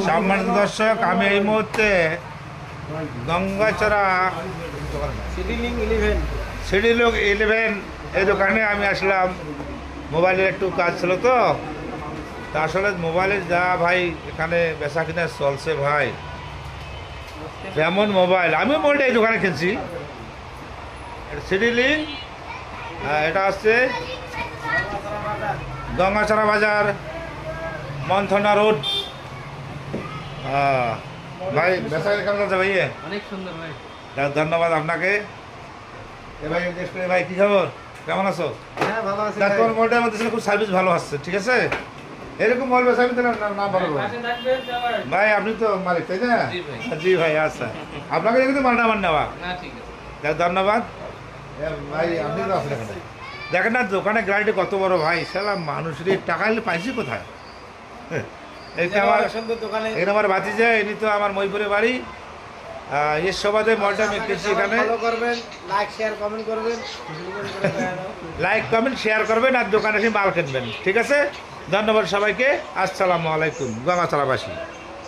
সম্মানিত দর্শক, আমি এই মুহূর্তে গঙ্গাচড়া সিডিলুক 11 এই দোকানে আমি আসলাম। মোবাইলের একটু কাজ ছিল তো তা আসলে মোবাইলের যা ভাই এখানে বেচা কিনা চলছে ভাই, যেমন মোবাইল আমিও মোবাইলটা এই দোকানে কিনছি। সিডিলিং, এটা হচ্ছে গঙ্গাচড়া বাজার, মন্থনা রোড। ভাই বেচা কেমন চলছে ভাই? অনেক সুন্দর ভাই। ধন্যবাদ আপনাকে। ভাই ভাই কি খবর, কেমন আছো? হ্যাঁ ভালো আছি। তোমার মোবাইলটার মধ্যে খুব সার্ভিস ভালো আসছে, ঠিক আছে? এরকম মোবাইল বেচা আমি তো না ভালো ভাই। আপনি তো মালিক তাই না? জি ভাই, আচ্ছা আপনাকে কিন্তু মালটা আমার নেওয়া। ধন্যবাদ ভাই। আপনি তো আসলে দেখেন না দোকানে গাড়িটা কত বড় ভাই, সালাম মানুষের টাকা এলে পাইছি কোথায়? এইটা আমার এখানে আমার বাতি যায়, এনি তো আমার মহিপুরে বাড়ি। এর সবাদে মলটা আমি কিনছি এখানে। লাইক কমেন্ট শেয়ার করবেন আর দোকানে এসে মাল কিনবেন, ঠিক আছে? ধন্যবাদ সবাইকে। আসসালামু আলাইকুম গঙ্গাচড়াবাসী।